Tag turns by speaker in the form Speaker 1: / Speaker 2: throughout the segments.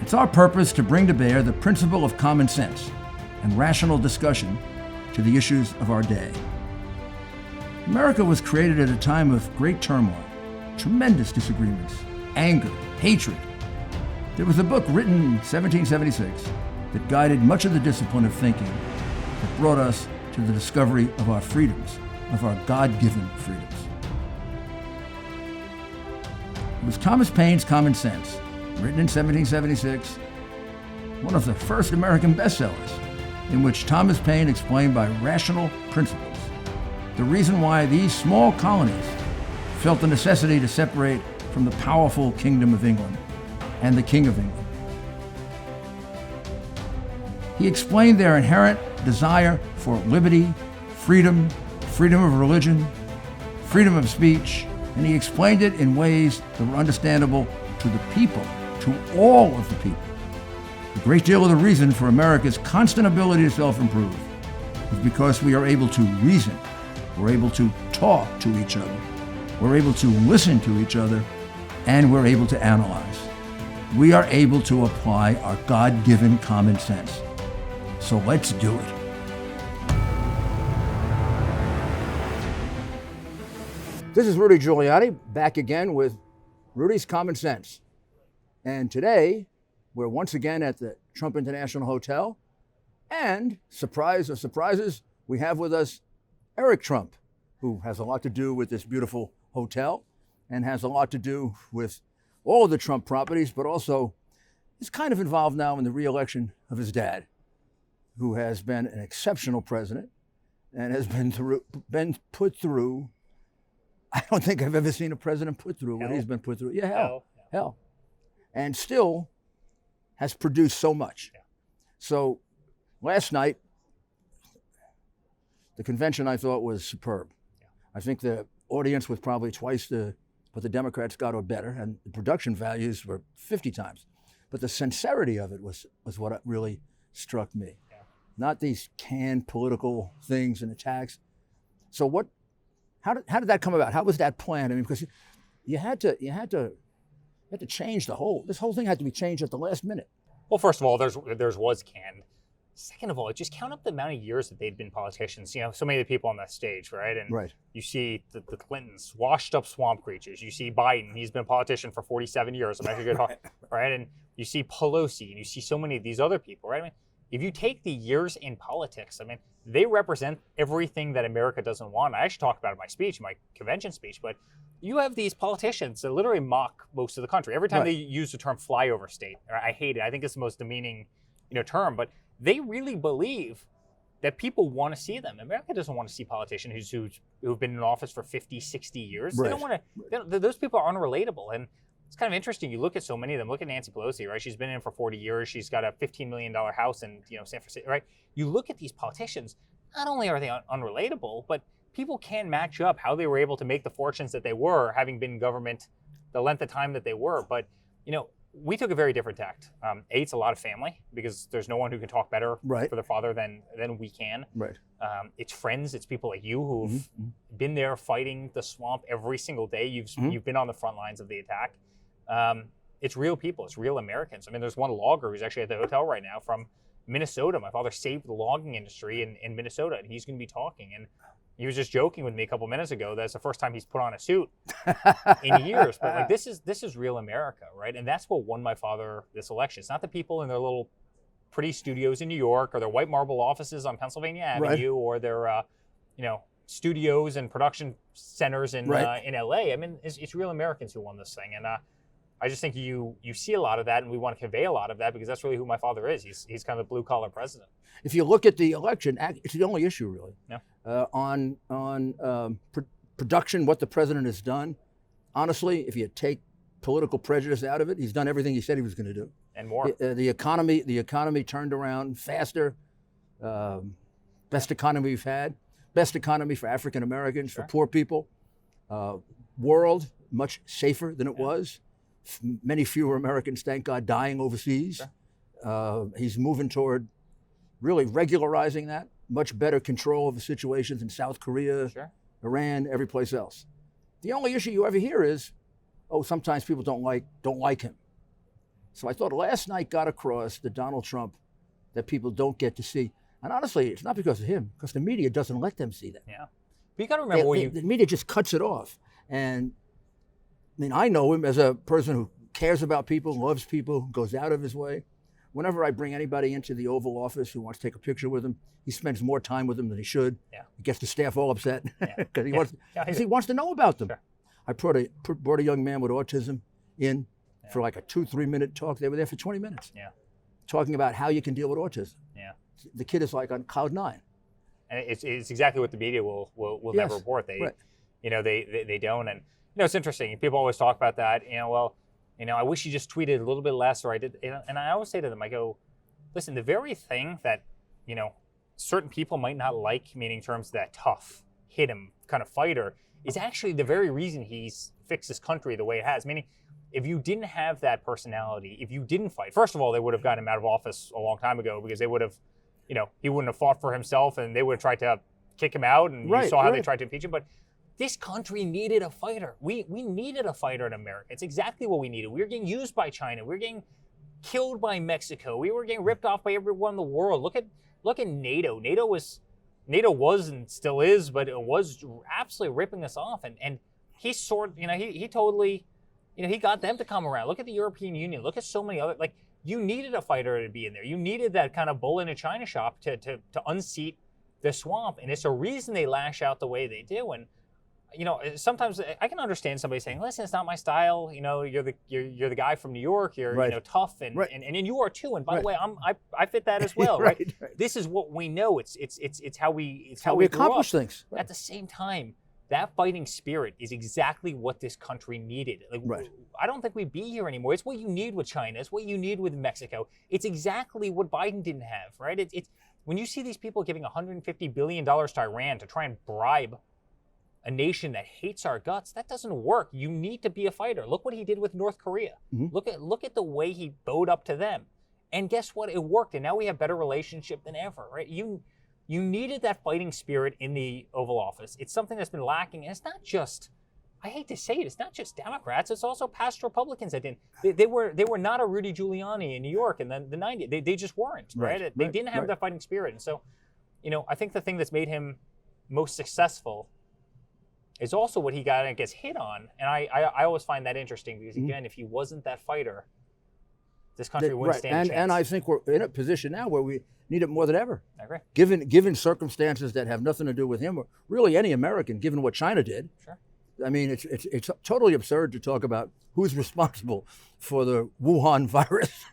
Speaker 1: It's our purpose to bring to bear the principle of common sense and rational discussion to the issues of our day. America was created at a time of great turmoil, tremendous disagreements, anger, hatred. There was a book written in 1776 that guided much of the discipline of thinking that brought us to the discovery of our freedoms, of our God-given freedoms. It was Thomas Paine's Common Sense, written in 1776, one of the first American bestsellers, in which Thomas Paine explained by rational principles the reason why these small colonies felt the necessity to separate from the powerful Kingdom of England and the King of England. He explained their inherent desire for liberty, freedom, freedom of religion, freedom of speech, and he explained it in ways that were understandable to the people, to all of the people. A great deal of the reason for America's constant ability to self-improve is because we are able to reason, we're able to talk to each other, we're able to listen to each other, and we're able to analyze. We are able to apply our God-given common sense. So let's do it. This is Rudy Giuliani, back again with Rudy's Common Sense. And today, we're once again at the Trump International Hotel. And, surprise of surprises, we have with us Eric Trump, who has a lot to do with this beautiful hotel and has a lot to do with all of the Trump properties, but also is kind of involved now in the re-election of his dad, who has been an exceptional president and has been put through. I don't think I've ever seen a president put through what he's been put through. Yeah, hell. And still has produced so much. Yeah. So last night, the convention I thought was superb. Yeah. I think the audience was probably twice what the Democrats got or better, and the production values were 50 times. But the sincerity of it was what really struck me. Yeah. Not these canned political things and attacks. So how did that come about? How was that planned? I mean, because you had to change this whole thing had to be changed at the last minute.
Speaker 2: Well, first of all, theirs was canned. Second of all, just count up the amount of years that they'd been politicians. You know, so many of the people on that stage, right? And right. You see the Clintons, washed up swamp creatures. You see Biden, he's been a politician for 47 years. Right? And you see Pelosi, and you see so many of these other people, right? I mean, if you take the years in politics, I mean, they represent everything that America doesn't want. I actually talked about it in my speech, my convention speech, but you have these politicians that literally mock most of the country. Every time they use the term flyover state, I hate it. I think it's the most demeaning, term, but they really believe that people want to see them. America doesn't want to see politicians who've been in office for 50, 60 years. Right. They don't want to, those people are unrelatable. And it's kind of interesting. You look at so many of them. Look at Nancy Pelosi, right? She's been in for 40 years. She's got a $15 million house in, San Francisco, right? You look at these politicians, not only are they unrelatable, but people can match up how they were able to make the fortunes that they were, having been in government the length of time that they were. But, we took a very different tact. It's a lot of family, because there's no one who can talk better for their father than we can. Right. It's friends. It's people like you who've been there fighting the swamp every single day. You've been on the front lines of the attack. It's real people. It's real Americans. I mean, there's one logger who's actually at the hotel right now from Minnesota. My father saved the logging industry in Minnesota, and he's going to be talking. And he was just joking with me a couple minutes ago. That's the first time he's put on a suit in years. But this is real America, right? And that's what won my father this election. It's not the people in their little pretty studios in New York, or their white marble offices on Pennsylvania Avenue, or their studios and production centers in LA. I mean, it's real Americans who won this thing. And I just think you see a lot of that, and we want to convey a lot of that, because that's really who my father is. He's kind of the blue collar president. If
Speaker 1: you look at the election, it's the only issue really. Yeah. On production, what the president has done. Honestly, if you take political prejudice out of it, he's done everything he said he was going to do,
Speaker 2: and more.
Speaker 1: The economy turned around faster. Best economy we've had. Best economy for African Americans, for poor people. World much safer than it was. Many fewer Americans, thank God, dying overseas. Sure. He's moving toward really regularizing that. Much better control of the situations in South Korea, Iran, every place else. The only issue you ever hear is, sometimes people don't like him. So I thought last night got across the Donald Trump that people don't get to see. And honestly, it's not because of him, because the media doesn't let them see that.
Speaker 2: Yeah. But you got to remember
Speaker 1: the media just cuts it off. And I mean, I know him as a person who cares about people, loves people, goes out of his way. Whenever I bring anybody into the Oval Office who wants to take a picture with him, he spends more time with them than he should.
Speaker 2: Yeah.
Speaker 1: He gets the staff all upset because he wants to know about them.
Speaker 2: Sure.
Speaker 1: I brought a young man with autism in for like a 2-3 minute talk. They were there for 20 minutes.
Speaker 2: Yeah. Talking
Speaker 1: about how you can deal with autism.
Speaker 2: Yeah.
Speaker 1: The kid is like on cloud 9.
Speaker 2: And it's exactly what the media will never report. They they don't. And it's interesting. People always talk about that. I wish you just tweeted a little bit less, or I did. And I always say to them, I go, listen, the very thing that certain people might not like, meaning terms that tough, hit him kind of fighter, is actually the very reason he's fixed his country the way it has. Meaning, if you didn't have that personality, if you didn't fight, first of all, they would have gotten him out of office a long time ago, because they would have, he wouldn't have fought for himself, and they would have tried to kick him out, and you saw how they tried to impeach him. But this country needed a fighter. We needed a fighter in America. It's exactly what we needed. We were getting used by China. We were getting killed by Mexico. We were getting ripped off by everyone in the world. Look at NATO. NATO was and still is, but it was absolutely ripping us off. And he he totally, he got them to come around. Look at the European Union. Look at so many other, you needed a fighter to be in there. You needed that kind of bull in a china shop to unseat the swamp. And it's a reason they lash out the way they do. And sometimes I can understand somebody saying, "Listen, it's not my style. You're the guy from New York. You're tough, and you are too. And by the way, I fit that as well, right? This is what we know. It's how we
Speaker 1: accomplish things.
Speaker 2: At the same time, that fighting spirit is exactly what this country needed. I don't think we'd be here anymore. It's what you need with China. It's what you need with Mexico. It's exactly what Biden didn't have, right? It's when you see these people giving $150 billion to Iran to try and bribe a nation that hates our guts, that doesn't work. You need to be a fighter. Look what he did with North Korea. Mm-hmm. Look at the way he bowed up to them. And guess what? It worked. And now we have better relationship than ever, right? You needed that fighting spirit in the Oval Office. It's something that's been lacking. And it's not just, I hate to say it, it's not just Democrats. It's also past Republicans that didn't. They were not a Rudy Giuliani in New York in the 90s. They just weren't, right? They didn't have that fighting spirit. And so, I think the thing that's made him most successful is also what he gets hit on. And I always find that interesting, because, again, if he wasn't that fighter, this country wouldn't stand a chance.
Speaker 1: And I think we're in a position now where we need it more than ever.
Speaker 2: I agree.
Speaker 1: Given circumstances that have nothing to do with him, or really any American, given what China did.
Speaker 2: Sure.
Speaker 1: I mean, it's totally absurd to talk about who's responsible for the Wuhan virus.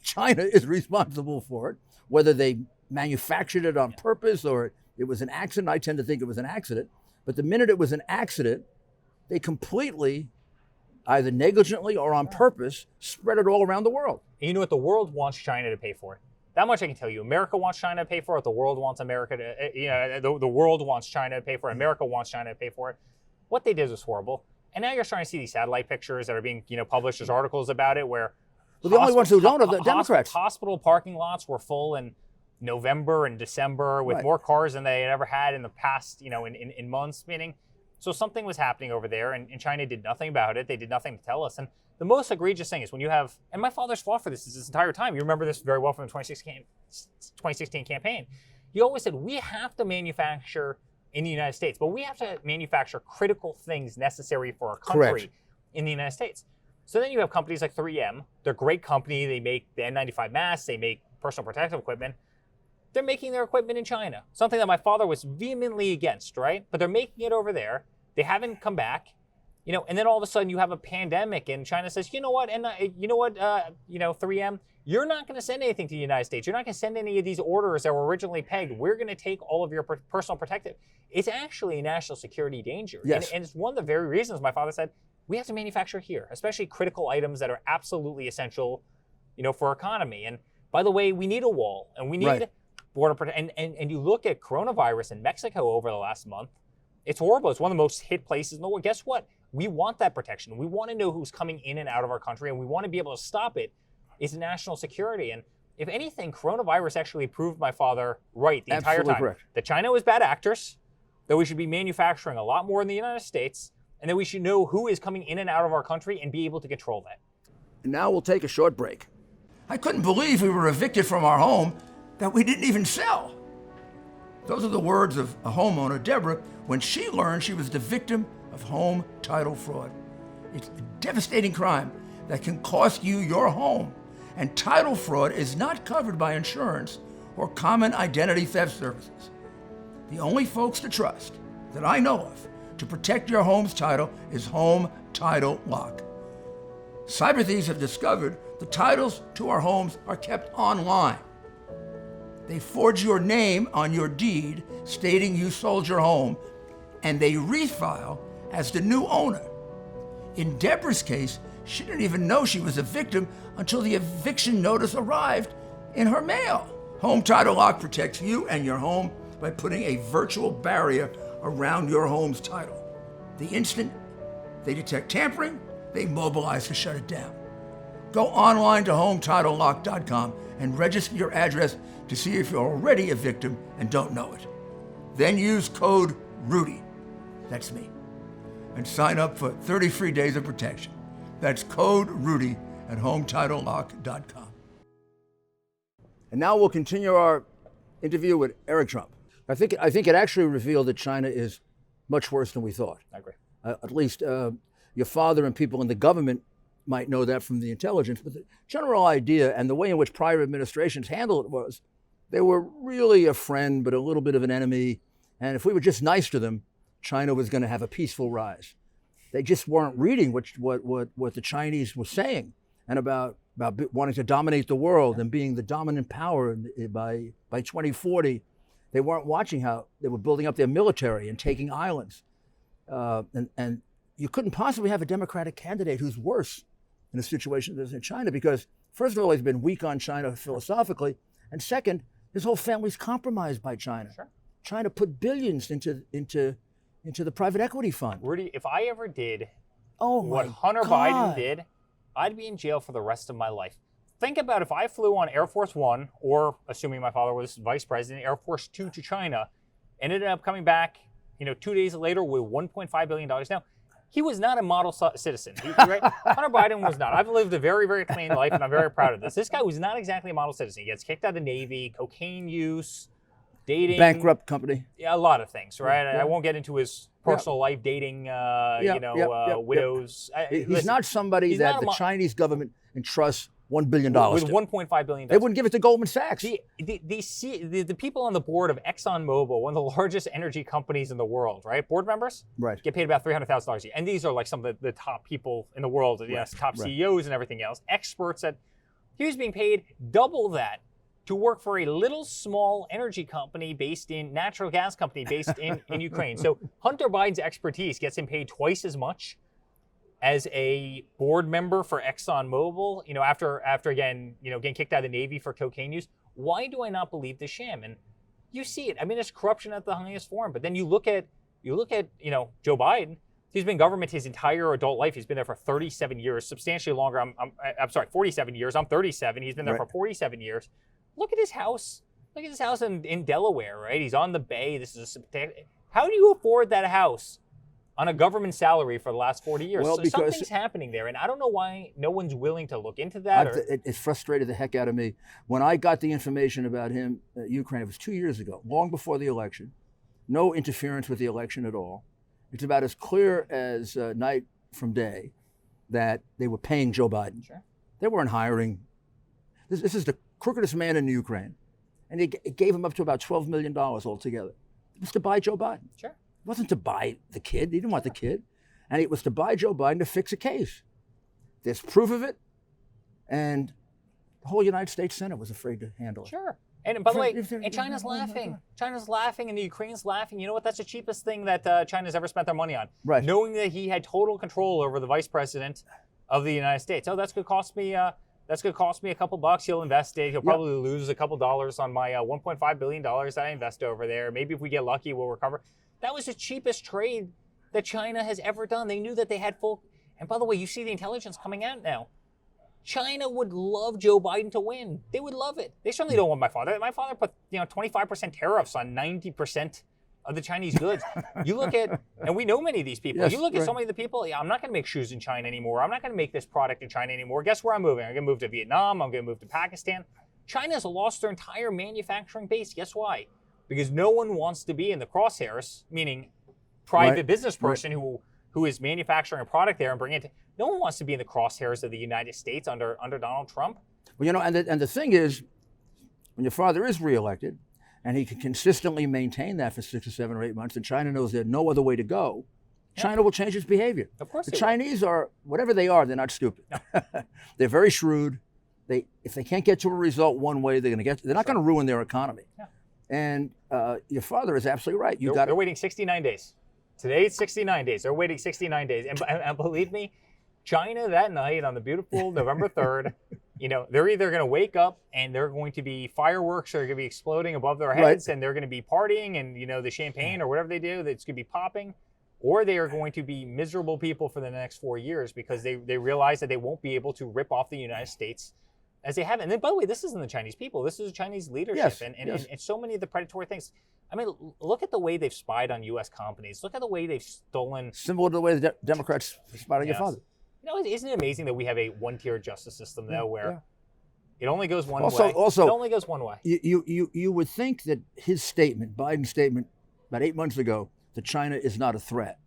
Speaker 1: China is responsible for it, whether they manufactured it on purpose or it was an accident. I tend to think it was an accident. But the minute it was an accident, they completely, either negligently or on purpose, spread it all around the world.
Speaker 2: And you know what? The world wants China to pay for it. That much I can tell you. America wants China to pay for it. The world wants America to, the world wants China to pay for it. America wants China to pay for it. What they did was horrible. And now you're starting to see these satellite pictures that are being, published as articles about it, where
Speaker 1: the only ones who don't are the Democrats.
Speaker 2: Hospital parking lots were full in November and December with more cars than they had ever had in the past, in months, meaning. So something was happening over there, and China did nothing about it. They did nothing to tell us. And the most egregious thing is when you have, and my father's fought for this entire time. You remember this very well from the 2016 campaign. He always said, we have to manufacture in the United States, but we have to manufacture critical things necessary for our country in the United States. So then you have companies like 3M. They're a great company. They make the N95 masks. They make personal protective equipment. They're making their equipment in China, something that my father was vehemently against, right? But they're making it over there. They haven't come back, and then all of a sudden you have a pandemic, and China says, 3M, you're not going to send anything to the United States. You're not going to send any of these orders that were originally pegged. We're going to take all of your personal protective. It's actually a national security danger.
Speaker 1: Yes.
Speaker 2: And it's one of the very reasons my father said, we have to manufacture here, especially critical items that are absolutely essential, for our economy. And by the way, we need a wall, and we need border protection. And you look at coronavirus in Mexico over the last month, it's horrible. It's one of the most hit places in the world. Guess what? We want that protection. We want to know who's coming in and out of our country, and we want to be able to stop it. It's national security. And if anything, coronavirus actually proved my father right the entire time.
Speaker 1: Correct.
Speaker 2: That China was bad actors, that we should be manufacturing a lot more in the United States, and that we should know who is coming in and out of our country and be able to control that.
Speaker 1: And now we'll take a short break. I couldn't believe we were evicted from our home that we didn't even sell. Those are the words of a homeowner, Deborah, when she learned she was the victim of home title fraud. It's a devastating crime that can cost you your home. And title fraud is not covered by insurance or common identity theft services. The only folks to trust that I know of to protect your home's title is Home Title Lock. Cyber thieves have discovered the titles to our homes are kept online. They forge your name on your deed stating you sold your home, and they refile as the new owner. In Deborah's case, she didn't even know she was a victim until the eviction notice arrived in her mail. Home Title Lock protects you and your home by putting a virtual barrier around your home's title. The instant they detect tampering, they mobilize to shut it down. Go online to HometitleLock.com and register your address to see if you're already a victim and don't know it. Then use code RUDY, that's me, and sign up for 30 free days of protection. That's code RUDY at HometitleLock.com. And now we'll continue our interview with Eric Trump. I think it actually revealed that China is much worse than we thought.
Speaker 2: I agree.
Speaker 1: At least your father and people in the government might know that from the intelligence, but the general idea and the way in which prior administrations handled it was they were really a friend, but a little bit of an enemy. And if we were just nice to them, China was going to have a peaceful rise. They just weren't reading what the Chinese were saying and about wanting to dominate the world and being the dominant power by 2040. They weren't watching how they were building up their military and taking islands. And you couldn't possibly have a Democratic candidate who's worse in a situation as in China because, first of all, he's been weak on China philosophically, and second, his whole family's compromised by China.
Speaker 2: Sure.
Speaker 1: China put billions into the private equity fund.
Speaker 2: Rudy, if I ever did
Speaker 1: what
Speaker 2: Hunter Biden did, I'd be in jail for the rest of my life. Think about if I flew on Air Force One, or assuming my father was vice president, Air Force Two to China, and ended up coming back, 2 days later with $1.5 billion. Now, he was not a model citizen, right? Hunter Biden was not. I've lived a very, very clean life, and I'm very proud of this. This guy was not exactly a model citizen. He gets kicked out of the Navy, cocaine use, dating.
Speaker 1: Bankrupt company.
Speaker 2: Yeah, a lot of things, right?
Speaker 1: Yeah.
Speaker 2: I won't get into his personal life, dating, widows.
Speaker 1: He's not somebody that the Chinese government entrusts $1 billion
Speaker 2: with
Speaker 1: to.
Speaker 2: $1.5 billion.
Speaker 1: They wouldn't give it to Goldman Sachs.
Speaker 2: The people on the board of ExxonMobil, one of the largest energy companies in the world, right? Board members get paid about $300,000 a year. And these are like some of the top people in the world, top CEOs and everything else, experts that he was being paid double that to work for a little small energy company natural gas company based in Ukraine. So Hunter Biden's expertise gets him paid twice as much as a board member for ExxonMobil, after again, getting kicked out of the Navy for cocaine use. Why do I not believe the sham? And you see it. I mean, it's corruption at the highest form. But then you look at Joe Biden. He's been in government his entire adult life. He's been there for 37 years, substantially longer. I'm sorry, 47 years. I'm 37. He's been there for 47 years. Look at his house. Look at his house in Delaware, right? He's on the bay. How do you afford that house on a government salary for the last 40 years?
Speaker 1: Well,
Speaker 2: so
Speaker 1: because
Speaker 2: something's happening there, and I don't know why no one's willing to look into that.
Speaker 1: It frustrated the heck out of me. When I got the information about him at Ukraine, it was 2 years ago, long before the election. No interference with the election at all. It's about as clear as night from day that they were paying Joe Biden.
Speaker 2: Sure.
Speaker 1: They weren't hiring. This is the crookedest man in Ukraine. And it gave him up to about $12 million altogether. It was to buy Joe Biden.
Speaker 2: Sure.
Speaker 1: It wasn't to buy the kid. He didn't want the kid. And it was to buy Joe Biden to fix a case. There's proof of it. And the whole United States Senate was afraid to handle it.
Speaker 2: Sure. And by the way, and China's laughing. China's laughing and the Ukraine's laughing. You know what? That's the cheapest thing that China's ever spent their money on.
Speaker 1: Right.
Speaker 2: Knowing that he had total control over the vice president of the United States. Oh, that's going to cost me a couple bucks. He'll invest it. He'll probably lose a couple dollars on my $1.5 billion that I invest over there. Maybe if we get lucky, we'll recover. That was the cheapest trade that China has ever done. They knew that they had full. And by the way, you see the intelligence coming out now. China would love Joe Biden to win. They would love it. They certainly don't want my father. My father put 25% tariffs on 90% of the Chinese goods. You look at, and we know many of these people.
Speaker 1: Yes,
Speaker 2: You look at
Speaker 1: right.
Speaker 2: so many of the people. Yeah, I'm not going to make shoes in China anymore. I'm not going to make this product in China anymore. Guess where I'm moving? I'm going to move to Vietnam. I'm going to move to Pakistan. China's lost their entire manufacturing base. Guess why? Because no one wants to be in the crosshairs, meaning private
Speaker 1: Right.
Speaker 2: business person who is manufacturing a product there and bringing it to, no one wants to be in the crosshairs of the United States under Donald Trump.
Speaker 1: Well, you know, and the thing is, when your father is reelected, and he can consistently maintain that for 6 or 7 or 8 months, and China knows there's no other way to go, China will change its behavior.
Speaker 2: Of course,
Speaker 1: the
Speaker 2: they will.
Speaker 1: Chinese are, whatever they are, they're not stupid. They're very shrewd. If they can't get to a result one way, they're not going to ruin their economy.
Speaker 2: Yeah.
Speaker 1: And your father is absolutely right.
Speaker 2: They're waiting 69 days. Today it's 69 days. They're waiting 69 days. And believe me, China that night on the beautiful November 3rd, you know, they're either going to wake up and they're going to be fireworks that are going to be exploding above their heads, and they're going to be partying, and, you know, the champagne or whatever they do, that's going to be popping, or they are going to be miserable people for the next 4 years because they realize that they won't be able to rip off the United States as they have. And then, by the way, this isn't the Chinese people. This is the Chinese leadership.
Speaker 1: Yes,
Speaker 2: and so many of the predatory things. I mean, look at the way they've spied on U.S. companies. Look at the way they've stolen.
Speaker 1: Similar to the way the Democrats spied on your father.
Speaker 2: You know, isn't it amazing that we have a one-tier justice system, though, where it only goes one way? It only goes one way.
Speaker 1: You would think that his statement, Biden's statement, about 8 months ago, that China is not a threat,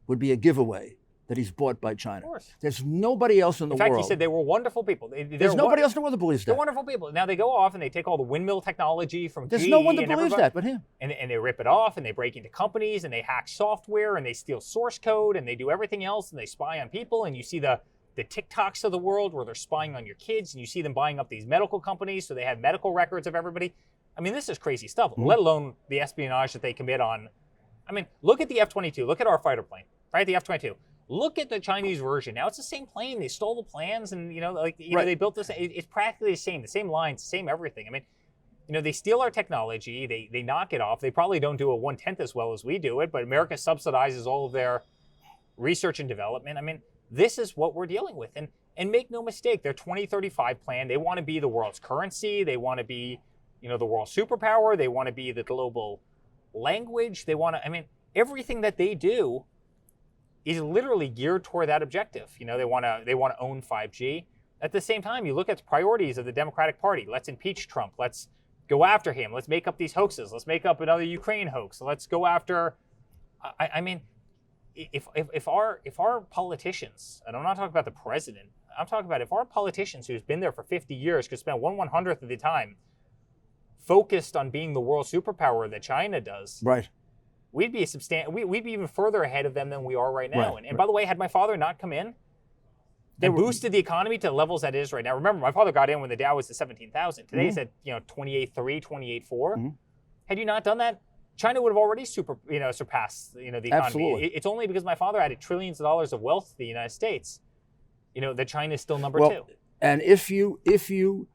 Speaker 1: would be a giveaway that he's bought by China.
Speaker 2: Of course.
Speaker 1: There's nobody else in the world.
Speaker 2: In fact, he said they were wonderful people.
Speaker 1: There's nobody else in the world that believes that.
Speaker 2: They're wonderful people. Now they go off and they take all the windmill technology from
Speaker 1: There's
Speaker 2: GE
Speaker 1: no one that
Speaker 2: and
Speaker 1: believes that but him.
Speaker 2: And they rip it off, and they break into companies, and they hack software, and they steal source code, and they do everything else, and they spy on people. And you see the TikToks of the world where they're spying on your kids, and you see them buying up these medical companies so they have medical records of everybody. I mean, this is crazy stuff, let alone the espionage that they commit on. I mean, look at the F-22. Look at our fighter plane, right? The F-22. Look at the Chinese version. Now it's the same plane. They stole the plans, and know, they built this. It's practically the same lines, the same everything. I mean, they steal our technology. They knock it off. They probably don't do it 1/10 as well as we do it, but America subsidizes all of their research and development. I mean, this is what we're dealing with. And make no mistake, their 2035 plan. They want to be the world's currency. They want to be, the world superpower. They want to be the global language. They want to. I mean, everything that they do is literally geared toward that objective. They want to own 5G. At the same time, you look at the priorities of the Democratic Party. Let's impeach Trump. Let's go after him. Let's make up these hoaxes. Let's make up another Ukraine hoax. Let's go after. I mean, if our politicians, and I'm not talking about the president, I'm talking about if our politicians who's been there for 50 years could spend 1/100th of the time focused on being the world superpower that China does.
Speaker 1: Right.
Speaker 2: We'd be we'd be even further ahead of them than we are right now. Right, and by the way, had my father not come in, they boosted the economy to levels that it is right now. Remember, my father got in when the Dow was at 17,000. Today it's at 28.3, 28.4. Had you not done that, China would have already surpassed the economy.
Speaker 1: Absolutely.
Speaker 2: It's only because my father added trillions of dollars of wealth to the United States, that China is still number two.
Speaker 1: And if you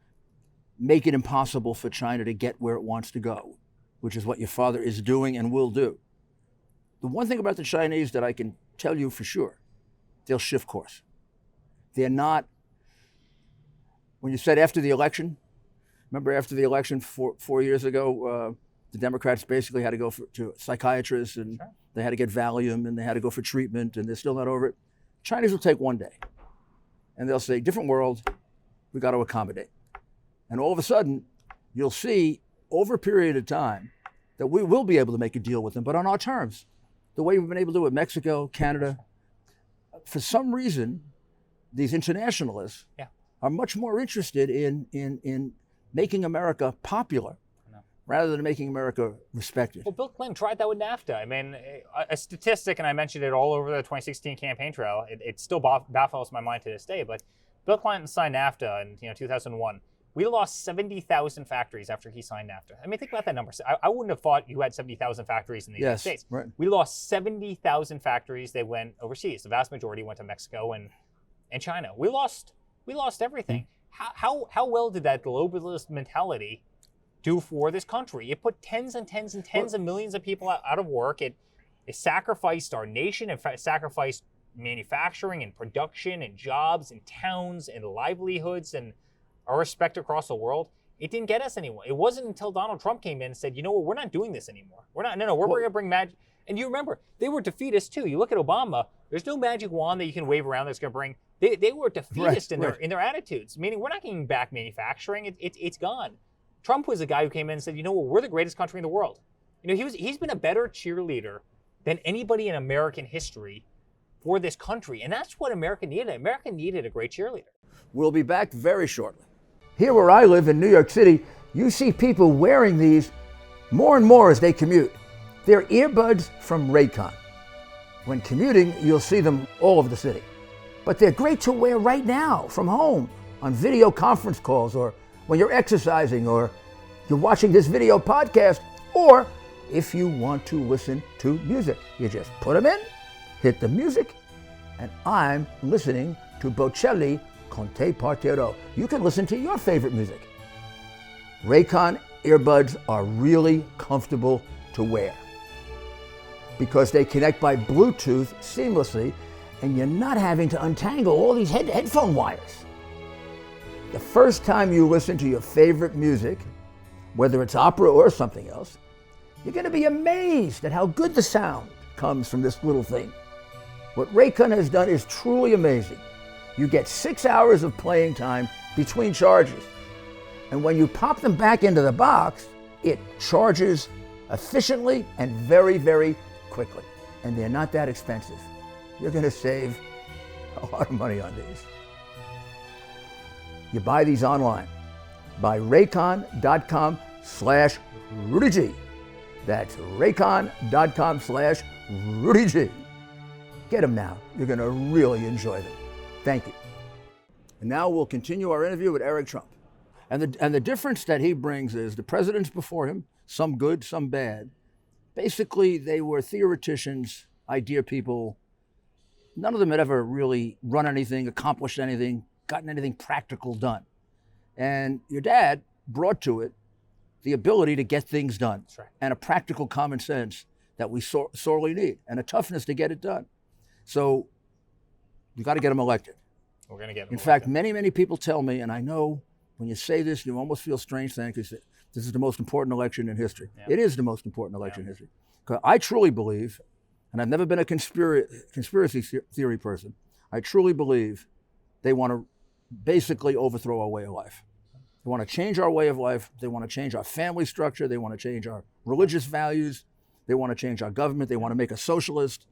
Speaker 1: make it impossible for China to get where it wants to go, which is what your father is doing and will do, the one thing about the Chinese that I can tell you for sure, they'll shift course. They're not, when you said after the election, remember after the election 4 years ago, the Democrats basically had to go to psychiatrists, and they had to get Valium, and they had to go for treatment, and they're still not over it. Chinese will take one day, and they'll say, different world, we got to accommodate. And all of a sudden, you'll see over a period of time that we will be able to make a deal with them, but on our terms. The way we've been able to do it with Mexico, Canada. For some reason, these internationalists are much more interested in making America popular rather than making America respected.
Speaker 2: Well, Bill Clinton tried that with NAFTA. I mean, a statistic, and I mentioned it all over the 2016 campaign trail, it still baffles my mind to this day, but Bill Clinton signed NAFTA in 2001. We lost 70,000 factories after he signed NAFTA. I mean, think about that number. I wouldn't have thought you had 70,000 factories in the United States.
Speaker 1: Right.
Speaker 2: We lost 70,000 factories. They went overseas. The vast majority went to Mexico and China. We lost everything. How well did that globalist mentality do for this country? It put tens and tens and tens of millions of people out of work. It sacrificed our nation. It sacrificed manufacturing and production and jobs and towns and livelihoods and our respect across the world. it didn't get us anywhere. It wasn't until Donald Trump came in and said, you know what, we're not doing this anymore. We're going to bring magic. And you remember, they were defeatist too. You look at Obama, there's no magic wand that you can wave around that's going to bring. They were defeatist in their attitudes, meaning we're not getting back manufacturing. It's gone. Trump was the guy who came in and said, you know what, we're the greatest country in the world. You know, he's been a better cheerleader than anybody in American history for this country. And that's what America needed. America needed a great cheerleader.
Speaker 1: We'll be back very shortly. Here where I live in New York City, you see people wearing these more and more as they commute. They're earbuds from Raycon. When commuting, you'll see them all over the city. But they're great to wear right now from home on video conference calls, or when you're exercising, or you're watching this video podcast, or if you want to listen to music. You just put them in, hit the music, and I'm listening to Bocelli Conte Partero. You can listen to your favorite music. Raycon earbuds are really comfortable to wear because they connect by Bluetooth seamlessly, and you're not having to untangle all these headphone wires. The first time you listen to your favorite music, whether it's opera or something else, you're going to be amazed at how good the sound comes from this little thing. What Raycon has done is truly amazing. You get 6 hours of playing time between charges. And when you pop them back into the box, it charges efficiently and very, very quickly. And they're not that expensive. You're going to save a lot of money on these. You buy these online by raycon.com/RudyG. That's raycon.com/RudyG. Get them now. You're going to really enjoy them. Thank you. And now we'll continue our interview with Eric Trump. And the difference that he brings is the presidents before him, some good, some bad, basically they were theoreticians, idea people. None of them had ever really run anything, accomplished anything, gotten anything practical done. And your dad brought to it the ability to get things done.
Speaker 2: That's right. And
Speaker 1: a practical common sense that we sorely need, and a toughness to get it done. So you got to get him elected.
Speaker 2: We're going to get him
Speaker 1: In
Speaker 2: elected.
Speaker 1: fact, many people tell me, and I know when you say this, you almost feel strange saying, because this is the most important election in history. Yeah. It is the most important election in history. Because I truly believe, and I've never been a conspiracy theory person, I truly believe they want to basically overthrow our way of life. They want to change our way of life. They want to change our family structure. They want to change our religious values. They want to change our government. They want to make us socialist.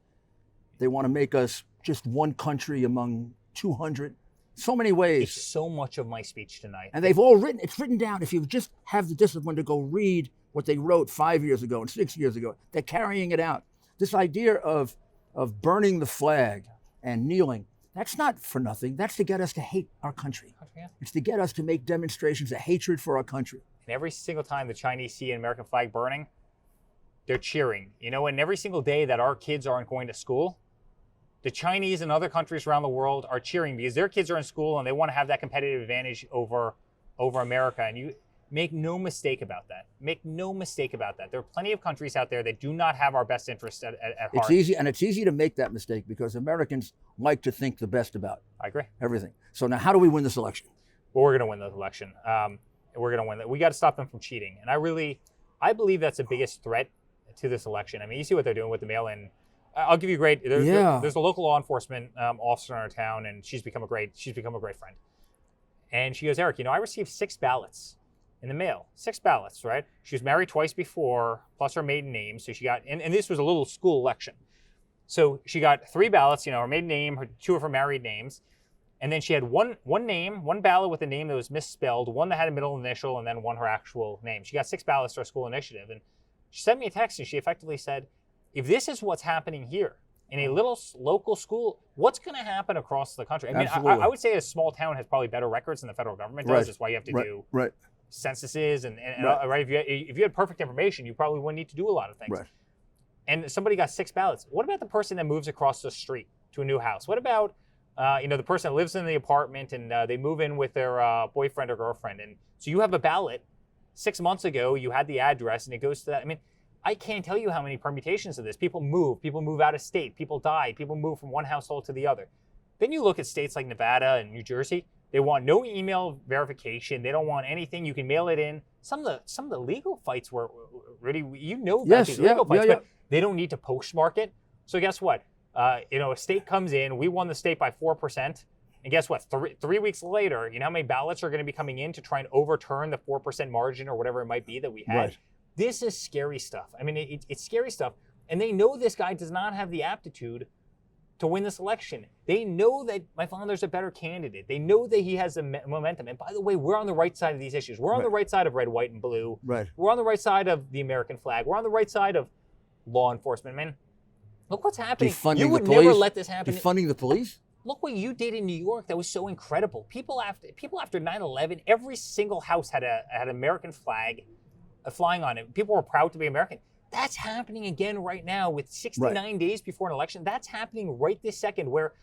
Speaker 1: They want to make us just one country among 200. So many ways.
Speaker 2: It's so much of my speech tonight.
Speaker 1: And they've all written, it's written down. If you just have the discipline to go read what they wrote 5 years ago and 6 years ago, they're carrying it out. This idea of burning the flag and kneeling, that's not for nothing. That's to get us to hate our country.
Speaker 2: Yeah.
Speaker 1: It's to get us to make demonstrations of hatred for our country.
Speaker 2: And every single time the Chinese see an American flag burning, they're cheering. You know, and every single day that our kids aren't going to school, the Chinese and other countries around the world are cheering because their kids are in school and they want to have that competitive advantage over America. And you make no mistake about that. Make no mistake about that. There are plenty of countries out there that do not have our best interests at heart.
Speaker 1: It's easy, and it's easy to make that mistake because Americans like to think the best about
Speaker 2: I agree.
Speaker 1: Everything. So now how do we win this election?
Speaker 2: Well, we're going to win this election. We're going to win it. We got to stop them from cheating. And I believe that's the biggest threat to this election. I mean, you see what they're doing with the mail-in. I'll give you there's a local law enforcement officer in our town, and she's become a great friend. And she goes, Eric, I received 6 ballots in the mail. 6 ballots, right? She was married twice before, plus her maiden name. So she got, and this was a little school election. So she got 3 ballots, her maiden name, 2 of her married names. And then she had one ballot with a name that was misspelled, one that had a middle initial, and then one her actual name. She got 6 ballots to her school initiative. And she sent me a text, and she effectively said, if this is what's happening here in a little local school, what's going to happen across the country? I mean, I would say a small town has probably better records than the federal government does. That's why you have to do censuses. And right, if you had perfect information, you probably wouldn't need to do a lot of things. Right. And somebody got 6 ballots. What about the person that moves across the street to a new house? What about the person that lives in the apartment and they move in with their boyfriend or girlfriend? And so you have a ballot. 6 months ago, you had the address, and it goes to that. I mean, I can't tell you how many permutations of this. People move out of state, people die, people move from one household to the other. Then you look at states like Nevada and New Jersey, They want no email verification. They don't want anything. You can mail it in. Some of the legal fights were, Rudy, you know about these legal fights, but they don't need to postmark it. So guess what? A state comes in. We won the state by 4%. And guess what? Three weeks later, you know how many ballots are going to be coming in to try and overturn the 4% margin or whatever it might be that we had? Right. This is scary stuff. I mean, it's scary stuff. And they know this guy does not have the aptitude to win this election. They know that my father's a better candidate. They know that he has the momentum. And by the way, we're on the right side of these issues. We're on the right side of red, white, and blue.
Speaker 1: Right.
Speaker 2: We're on the right side of the American flag. We're on the right side of law enforcement. Man, look what's happening. You would never let this happen.
Speaker 1: Defunding the police?
Speaker 2: Look what you did in New York. That was so incredible. People after 9/11, every single house had an American flag flying on it. People were proud to be American. That's happening again right now with 69 days before an election. That's happening right this second, where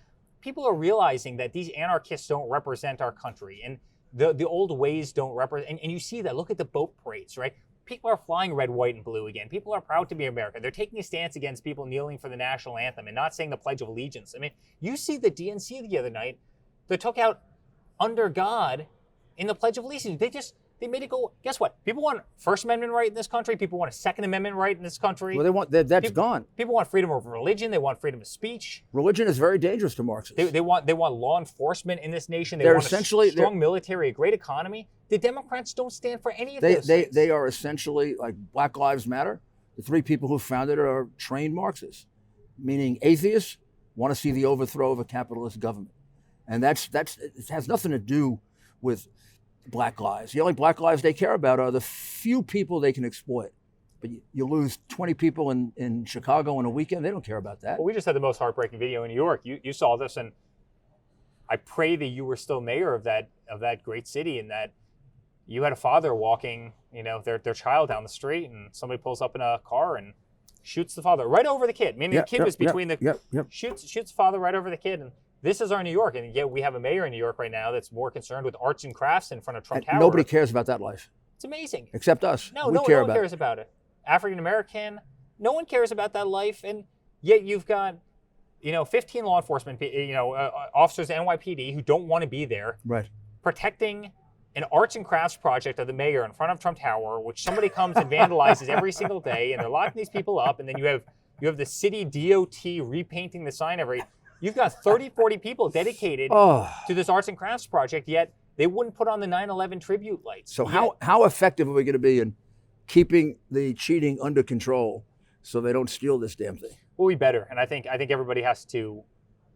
Speaker 2: people are realizing that these anarchists don't represent our country and the old ways don't represent. And you see that. Look at the boat parades, right? People are flying red, white, and blue again. People are proud to be American. They're taking a stance against people kneeling for the national anthem and not saying the Pledge of Allegiance. I mean, you see the DNC the other night that took out "under God" in the Pledge of Allegiance. They made it go. Guess what? People want First Amendment right in this country. People want a Second Amendment right in this country.
Speaker 1: Well, they want that's gone.
Speaker 2: People want freedom of religion. They want freedom of speech.
Speaker 1: Religion is very dangerous to Marxists.
Speaker 2: They want law enforcement in this nation. They're want essentially a strong military, a great economy. The Democrats don't stand for any of those things.
Speaker 1: They are essentially like Black Lives Matter. The three people who founded it are trained Marxists, meaning atheists want to see the overthrow of a capitalist government, and it has nothing to do with Black lives. The only Black lives they care about are the few people they can exploit. But you lose 20 people in Chicago in a weekend, they don't care about that.
Speaker 2: Well, we just had the most heartbreaking video in New York. You saw this, and I pray that you were still mayor of that great city, and that you had a father walking, their child down the street, and somebody pulls up in a car and shoots the father right over the kid. Meaning the kid was between shoots the father right over the kid. And this is our New York, and yet we have a mayor in New York right now that's more concerned with arts and crafts in front of Trump Tower.
Speaker 1: Nobody cares about that life.
Speaker 2: It's amazing.
Speaker 1: Except us.
Speaker 2: No one cares about it. African American, no one cares about that life, and yet you've got, 15 law enforcement, officers at NYPD who don't want to be there,
Speaker 1: right,
Speaker 2: protecting an arts and crafts project of the mayor in front of Trump Tower, which somebody comes and vandalizes every single day, and they're locking these people up, and then you have the city DOT repainting the sign You've got 30, 40 people dedicated to this arts and crafts project, yet they wouldn't put on the 9/11 tribute lights.
Speaker 1: So how effective are we going to be in keeping the cheating under control so they don't steal this damn thing?
Speaker 2: We'll be better, and I think everybody has to.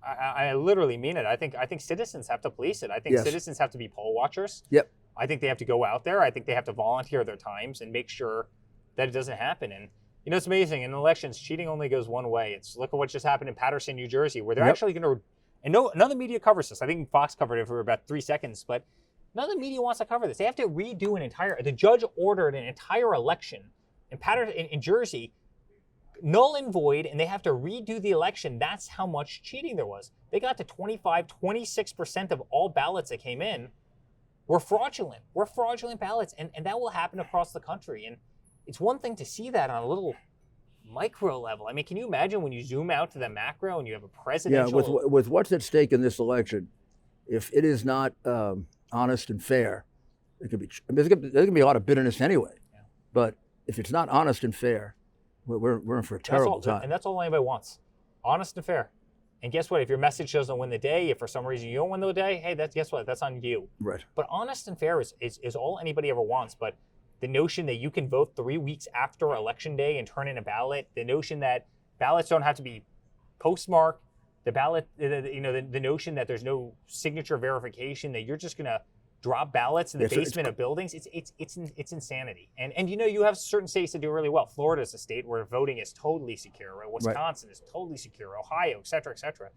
Speaker 2: I literally mean it. I think citizens have to police it. I think citizens have to be poll watchers.
Speaker 1: Yep.
Speaker 2: I think they have to go out there. I think they have to volunteer their times and make sure that it doesn't happen. And it's amazing. In elections, cheating only goes one way. Look at what just happened in Paterson, New Jersey, where they're actually going to. And none of the media covers this. I think Fox covered it for about 3 seconds, but none of the media wants to cover this. They have to redo an entire. The judge ordered an entire election in Jersey, null and void, and they have to redo the election. That's how much cheating there was. They got to 26% of all ballots that came in were fraudulent. Were fraudulent ballots, and that will happen across the country. And it's one thing to see that on a little micro level. I mean, can you imagine when you zoom out to the macro and you have a presidential...
Speaker 1: Yeah, with what's at stake in this election, if it is not honest and fair, it could be. There could be a lot of bitterness anyway. Yeah. But if it's not honest and fair, we're in for a terrible time.
Speaker 2: And that's all anybody wants. Honest and fair. And guess what? If your message doesn't win the day, if for some reason you don't win the day, hey, guess what? That's on you.
Speaker 1: Right.
Speaker 2: But honest and fair is all anybody ever wants. But the notion that you can vote 3 weeks after Election Day and turn in a ballot, the notion that ballots don't have to be postmarked, the notion that there's no signature verification, that you're just going to drop ballots in the basement of buildings, it's insanity. And you have certain states that do really well. Florida is a state where voting is totally secure. Right? Wisconsin is totally secure. Ohio, et cetera, et cetera.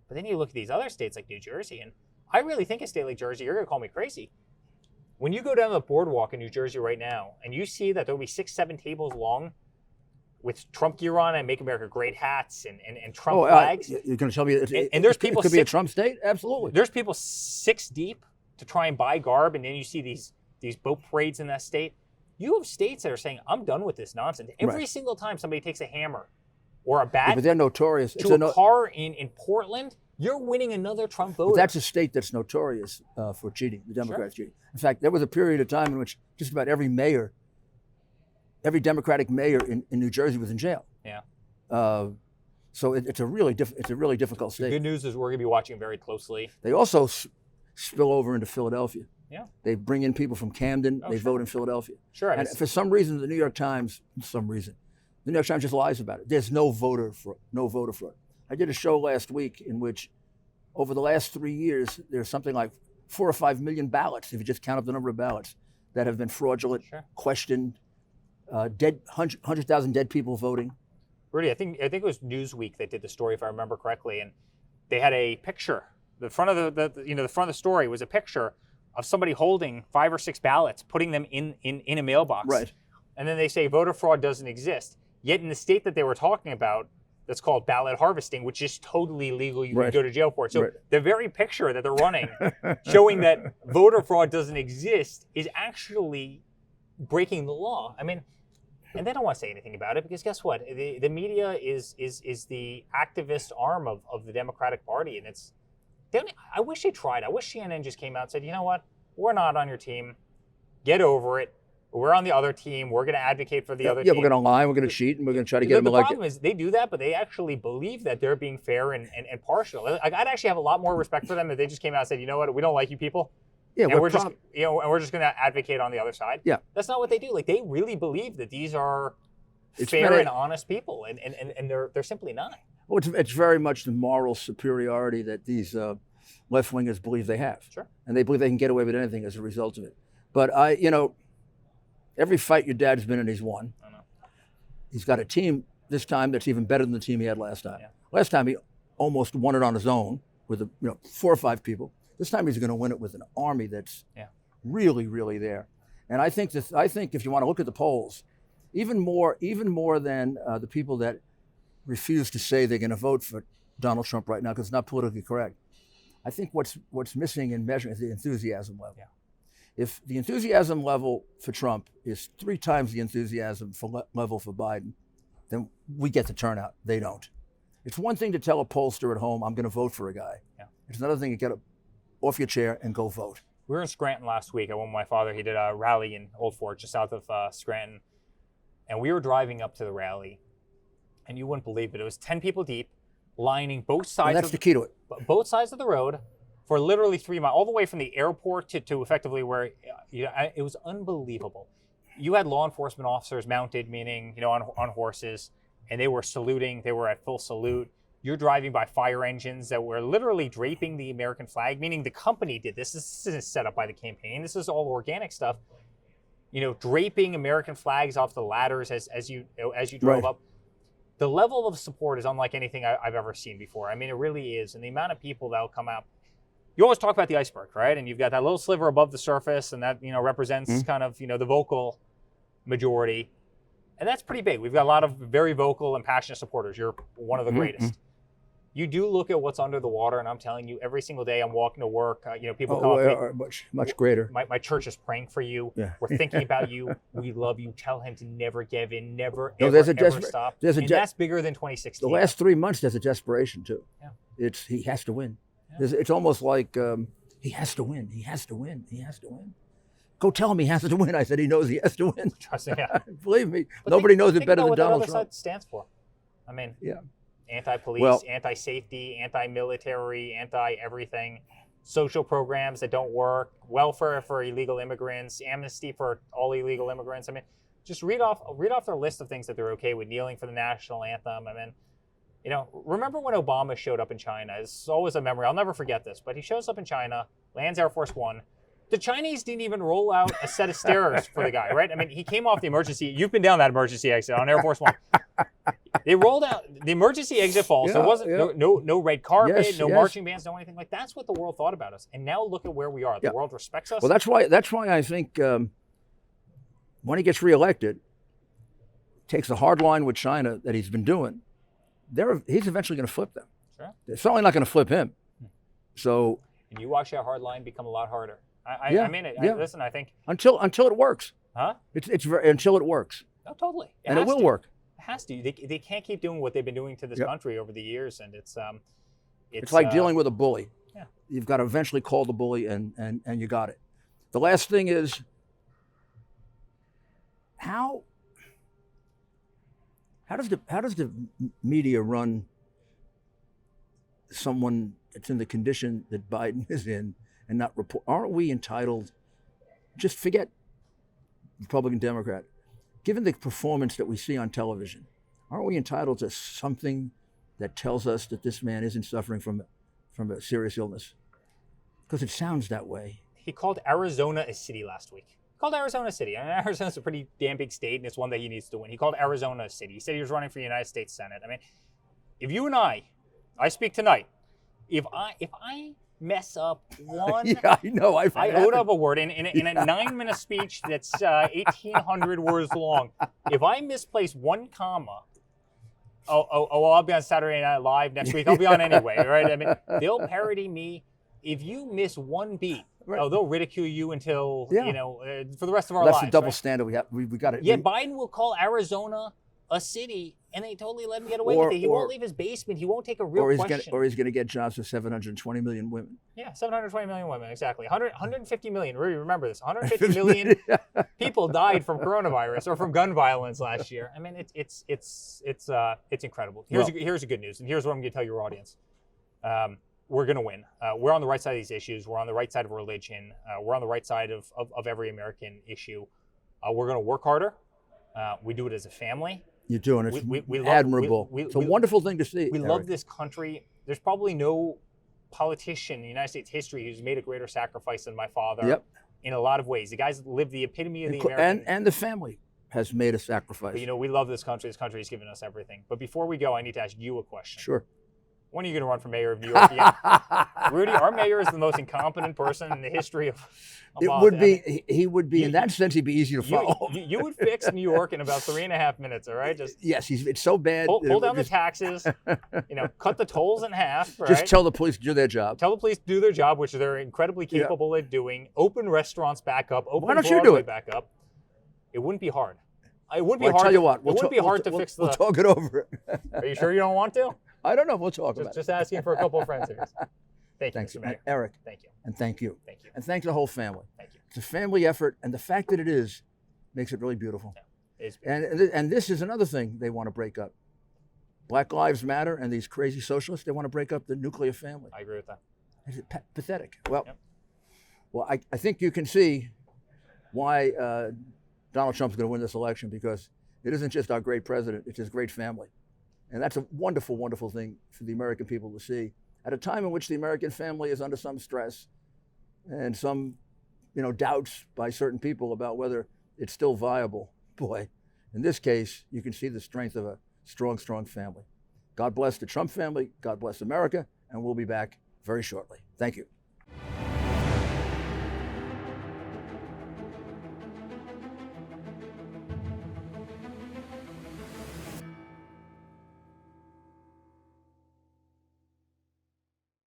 Speaker 2: But then you look at these other states like New Jersey, and I really think a state like Jersey, you're going to call me crazy. When you go down the boardwalk in New Jersey right now, and you see that there'll be 6, 7 tables long with Trump gear on and Make America Great hats and Trump flags.
Speaker 1: You're going to tell me
Speaker 2: and there's people
Speaker 1: it could be a Trump state? Absolutely.
Speaker 2: There's people 6 deep to try and buy garb, and then you see these boat parades in that state. You have states that are saying, I'm done with this nonsense. Every single time somebody takes a hammer or a bat
Speaker 1: but they're notorious.
Speaker 2: to a car in Portland, you're winning another Trump voter.
Speaker 1: But that's a state that's notorious for cheating, the Democrats cheating. In fact, there was a period of time in which just about every Democratic mayor in New Jersey was in jail.
Speaker 2: Yeah.
Speaker 1: So it's a really difficult state.
Speaker 2: The good news is we're going to be watching very closely.
Speaker 1: They also spill over into Philadelphia.
Speaker 2: Yeah.
Speaker 1: They bring in people from Camden. They vote in Philadelphia.
Speaker 2: Sure.
Speaker 1: And for some reason, the New York Times just lies about it. There's no voter fraud. I did a show last week in which, over the last 3 years, there's something like 4 or 5 million ballots, if you just count up the number of ballots, that have been fraudulent, questioned, 100,000 dead people voting.
Speaker 2: Rudy, I think it was Newsweek that did the story, if I remember correctly, and they had a picture. The front of the front of the story was a picture of somebody holding 5 or 6 ballots, putting them in a mailbox.
Speaker 1: Right.
Speaker 2: And then they say voter fraud doesn't exist. Yet in the state that they were talking about, that's called ballot harvesting, which is totally illegal. You can go to jail for it. So the very picture that they're running, showing that voter fraud doesn't exist, is actually breaking the law. I mean, and they don't want to say anything about it because guess what? The media is the activist arm of the Democratic Party, and I wish they tried. I wish CNN just came out and said, you know what? We're not on your team. Get over it. We're on the other team. We're going to advocate for the other team.
Speaker 1: Yeah, we're going to lie. We're going to cheat, and we're going to try to get them elected.
Speaker 2: The problem is they do that, but they actually believe that they're being fair and partial. I'd actually have a lot more respect for them if they just came out and said, you know what? We don't like you people.
Speaker 1: Yeah,
Speaker 2: and we're just going to advocate on the other side.
Speaker 1: Yeah,
Speaker 2: that's not what they do. Like they really believe that these are fair and honest people, and they're simply not.
Speaker 1: Well, it's very much the moral superiority that these left wingers believe they have.
Speaker 2: Sure.
Speaker 1: And they believe they can get away with anything as a result of it. But every fight your dad's been in, he's won.
Speaker 2: I know.
Speaker 1: He's got a team this time that's even better than the team he had last time.
Speaker 2: Yeah.
Speaker 1: Last time he almost won it on his own with 4 or 5 people. This time he's going to win it with an army that's really, really there. And I think if you want to look at the polls, even more than the people that refuse to say they're going to vote for Donald Trump right now because it's not politically correct, I think what's missing in measuring is the enthusiasm level.
Speaker 2: Yeah.
Speaker 1: If the enthusiasm level for Trump is 3 times the enthusiasm level for Biden, then we get the turnout. They don't. It's one thing to tell a pollster at home, I'm going to vote for a guy.
Speaker 2: Yeah.
Speaker 1: It's another thing to get off your chair and go vote.
Speaker 2: We were in Scranton last week. I went with my father. He did a rally in Old Fort, just south of Scranton. And we were driving up to the rally, and you wouldn't believe it. It was 10 people deep, lining both sides.
Speaker 1: And that's the key to it.
Speaker 2: Both sides of the road for literally 3 miles, all the way from the airport to effectively where it was unbelievable. You had law enforcement officers mounted, meaning on horses, and they were saluting. They were at full salute. You're driving by fire engines that were literally draping the American flag, meaning the company did this. This isn't set up by the campaign. This is all organic stuff. Draping American flags off the ladders as you drove up. The level of support is unlike anything I've ever seen before. I mean, it really is. And the amount of people that will come out. You always talk about the iceberg, right? And you've got that little sliver above the surface, and that represents kind of the vocal majority, and that's pretty big. We've got a lot of very vocal and passionate supporters. You're one of the greatest. You do look at what's under the water, and I'm telling you, every single day I'm walking to work. People come up.
Speaker 1: Much greater.
Speaker 2: My church is praying for you. Yeah. We're thinking about you. We love you. Tell him to never give in, never stop. And that's bigger than 2016.
Speaker 1: The last 3 months, there's a desperation too.
Speaker 2: Yeah.
Speaker 1: He has to win.
Speaker 2: Yeah.
Speaker 1: It's almost like he has to win. He has to win. He has to win. Go tell him he has to win. I said he knows he has to win.
Speaker 2: Trust me. Yeah.
Speaker 1: Believe me, nobody knows it better than Donald Trump.
Speaker 2: What the other side stands for. I mean, anti-police, anti-safety, anti-military, anti-everything, social programs that don't work, welfare for illegal immigrants, amnesty for all illegal immigrants. I mean, just read off their list of things that they're okay with. Kneeling for the national anthem. I mean, remember when Obama showed up in China? It's always a memory. I'll never forget this. But he shows up in China, lands Air Force One. The Chinese didn't even roll out a set of stairs for the guy, right? I mean, he came off the emergency. You've been down that emergency exit on Air Force One. They rolled out the emergency exit falls. There wasn't no red carpet, marching bands, no anything. Like that's what the world thought about us. And now look at where we are. The world respects us.
Speaker 1: Well, that's why I think when he gets reelected, takes a hard line with China that he's been doing. He's eventually going to flip them.
Speaker 2: Sure.
Speaker 1: They're certainly not going to flip him. So.
Speaker 2: And you watch that hard line become a lot harder. I mean it. Listen, I think
Speaker 1: until it works.
Speaker 2: Huh?
Speaker 1: It's until it works.
Speaker 2: No, totally.
Speaker 1: And it will work.
Speaker 2: It has to. They can't keep doing what they've been doing to this country over the years, and it's
Speaker 1: It's like dealing with a bully.
Speaker 2: Yeah.
Speaker 1: You've got to eventually call the bully, and you got it. The last thing is, how does the media run someone that's in the condition that Biden is in and not report? Aren't we entitled? Just forget Republican, Democrat. Given the performance that we see on television, aren't we entitled to something that tells us that this man isn't suffering from a serious illness? Because it sounds that way.
Speaker 2: He called Arizona a city last week. He called Arizona a city. I mean, Arizona's a pretty damn big state, and it's one that he needs to win. He called Arizona a city. He said he was running for the United States Senate. I mean, if you and I speak tonight, if I mess up one,
Speaker 1: yeah, I know. I
Speaker 2: wrote up a word in a 9-minute speech that's 1,800 words long. If I misplace one comma, well, I'll be on Saturday Night Live next week. I'll be on anyway, right? I mean, they'll parody me. If you miss one beat, they'll ridicule you until for the rest of our lives.
Speaker 1: That's the double standard we have. We got it.
Speaker 2: Yeah, Biden will call Arizona a city, and they totally let him get away with it. He won't leave his basement. He won't take a real question.
Speaker 1: Or he's going to get jobs for 720 million women.
Speaker 2: Yeah, 720 million women, exactly. 150 million. Rudy, remember this. 150 million people died from coronavirus or from gun violence last year. I mean, it's incredible. Here's the good news, and here's what I'm going to tell your audience. We're going to win. We're on the right side of these issues. We're on the right side of religion. We're on the right side of every American issue. We're going to work harder. We do it as a family.
Speaker 1: You're doing it. We admirable. It's a wonderful thing to see.
Speaker 2: We love this country. There's probably no politician in United States history who's made a greater sacrifice than my father.
Speaker 1: Yep.
Speaker 2: In a lot of ways. The guy's lived the epitome of the American.
Speaker 1: And the family has made a sacrifice.
Speaker 2: But, we love this country. This country has given us everything. But before we go, I need to ask you a question.
Speaker 1: Sure.
Speaker 2: When are you going to run for mayor of New York again? Rudy, our mayor is the most incompetent person in the history of
Speaker 1: It would be, he would be, in that sense, he'd be easy to follow.
Speaker 2: You would fix New York in about 3.5 minutes, all right?
Speaker 1: Yes, it's so bad.
Speaker 2: Pull down the taxes, cut the tolls in half, right?
Speaker 1: Just tell the police to do their job.
Speaker 2: Tell the police to do their job, which they're incredibly capable at doing. Open restaurants back up. Open
Speaker 1: Why don't you do it?
Speaker 2: Back up. It wouldn't be hard. It wouldn't be hard.
Speaker 1: I'll tell you what.
Speaker 2: It wouldn't be hard to fix the.
Speaker 1: We'll talk it over.
Speaker 2: Are you sure you don't want to?
Speaker 1: I don't know. We'll talk about it.
Speaker 2: Just asking for a couple of friends here. Thanks, Mr. Mayor.
Speaker 1: Eric.
Speaker 2: Thank you.
Speaker 1: And thank you.
Speaker 2: Thank you.
Speaker 1: And thank the whole family.
Speaker 2: Thank you.
Speaker 1: It's a family effort, and the fact that it is makes it really beautiful.
Speaker 2: Yeah, it is beautiful.
Speaker 1: And this is another thing they want to break up. Black Lives Matter and these crazy socialists, they want to break up the nuclear family.
Speaker 2: I agree with that.
Speaker 1: It's pathetic. Well, I think you can see why Donald Trump's going to win this election, because it isn't just our great president, it's his great family. And that's a wonderful, wonderful thing for the American people to see at a time in which the American family is under some stress and some, doubts by certain people about whether it's still viable. Boy, in this case, you can see the strength of a strong, strong family. God bless the Trump family. God bless America. And we'll be back very shortly. Thank you.